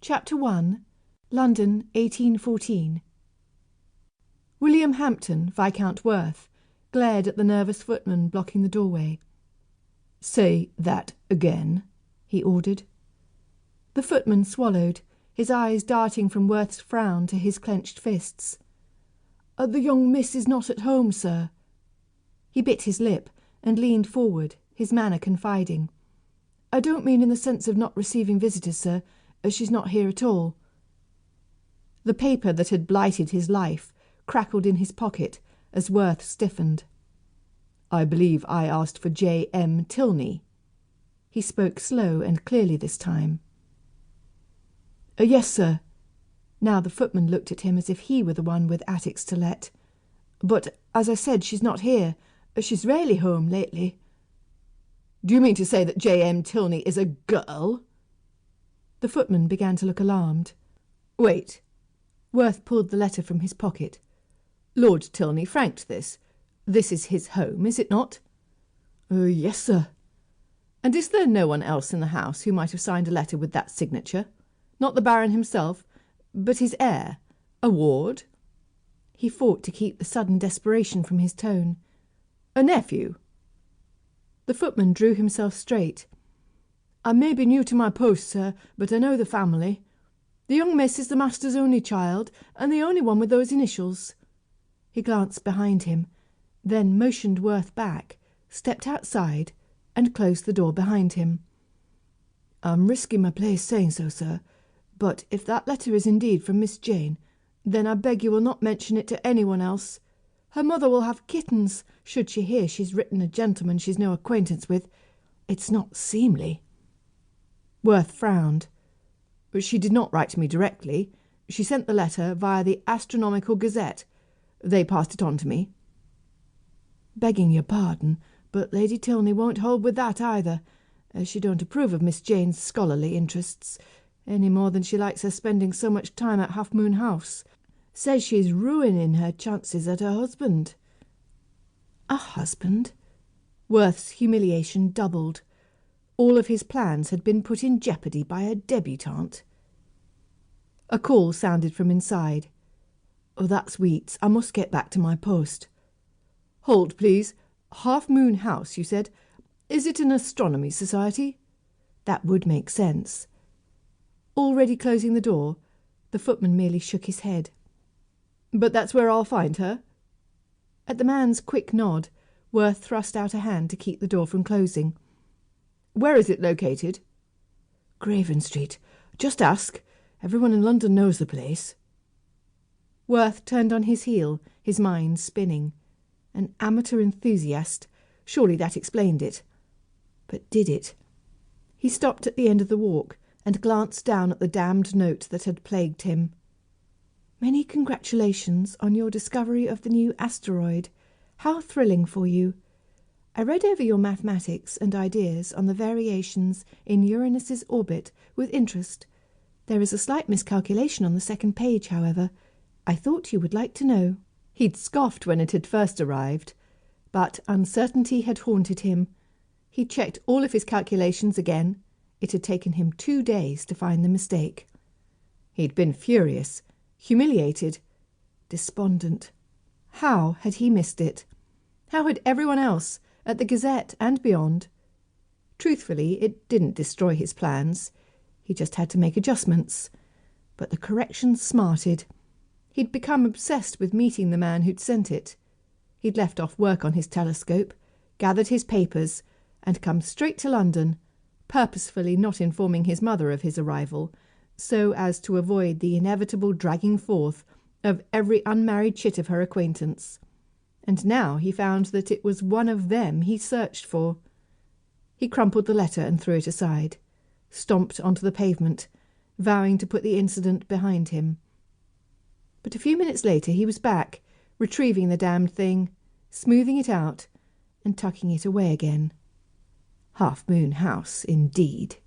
Chapter 1. London, 1814. William Hampton, Viscount Worthe, glared at the nervous footman blocking the doorway. "Say that again," he ordered. The footman swallowed, his eyes darting from Worth's frown to his clenched fists. "The young miss is not at home, sir." He bit his lip and leaned forward, his manner confiding. "I don't mean in the sense of not receiving visitors, sir. She's not here at all." The paper that had blighted his life crackled in his pocket as Worthe stiffened. "I believe I asked for J. Tillney." He spoke slow and clearly this time. "Yes, sir." Now the footman looked at him as if he were the one with attics to let. "But, as I said, she's not here. She's rarely home lately." "Do you mean to say that J. Tillney is a girl?" The footman began to look alarmed. "Wait." Worthe pulled the letter from his pocket. "Lord Tillney franked this. This is his home, is it not?" "Yes, sir." "And is there no one else in the house who might have signed a letter with that signature? Not the Baron himself, but his heir, a ward?" He fought to keep the sudden desperation from his tone. "A nephew?" The footman drew himself straight. "I may be new to my post, sir, but I know the family. The young miss is the master's only child, and the only one with those initials." He glanced behind him, then motioned Worthe back, stepped outside, and closed the door behind him. "I'm risking my place saying so, sir, but if that letter is indeed from Miss Jane, then I beg you will not mention it to anyone else. Her mother will have kittens, should she hear she's written a gentleman she's no acquaintance with. It's not seemly." Worthe frowned. "She did not write to me directly. She sent the letter via the Astronomical Gazette. They passed it on to me." "Begging your pardon, but Lady Tillney won't hold with that either. She don't approve of Miss Jane's scholarly interests, any more than she likes her spending so much time at Half Moon House. Says she's ruining her chances at her husband." A husband? Worth's humiliation doubled. All of his plans had been put in jeopardy by a debutante. A call sounded from inside. "Oh, that's Weeks. I must get back to my post." "Hold, please. Half Moon House, you said. Is it an astronomy society?" That would make sense. Already closing the door, the footman merely shook his head. "But that's where I'll find her?" At the man's quick nod, Worthe thrust out a hand to keep the door from closing. "Where is it located?" "Graven Street. Just ask. Everyone in London knows the place." Worthe turned on his heel, his mind spinning. An amateur enthusiast. Surely that explained it. But did it? He stopped at the end of the walk and glanced down at the damned note that had plagued him. "Many congratulations on your discovery of the new asteroid. How thrilling for you. I read over your mathematics and ideas on the variations in Uranus's orbit with interest. There is a slight miscalculation on the second page, however. I thought you would like to know." He'd scoffed when it had first arrived, but uncertainty had haunted him. He checked all of his calculations again. It had taken him 2 days to find the mistake. He'd been furious, humiliated, despondent. How had he missed it? How had everyone else, at the Gazette and beyond? Truthfully, it didn't destroy his plans. He just had to make adjustments. But the corrections smarted. He'd become obsessed with meeting the man who'd sent it. He'd left off work on his telescope, gathered his papers, and come straight to London, purposefully not informing his mother of his arrival, so as to avoid the inevitable dragging forth of every unmarried chit of her acquaintance. And now he found that it was one of them he searched for. He crumpled the letter and threw it aside, stomped onto the pavement, vowing to put the incident behind him. But a few minutes later he was back, retrieving the damned thing, smoothing it out, and tucking it away again. Half Moon House, indeed.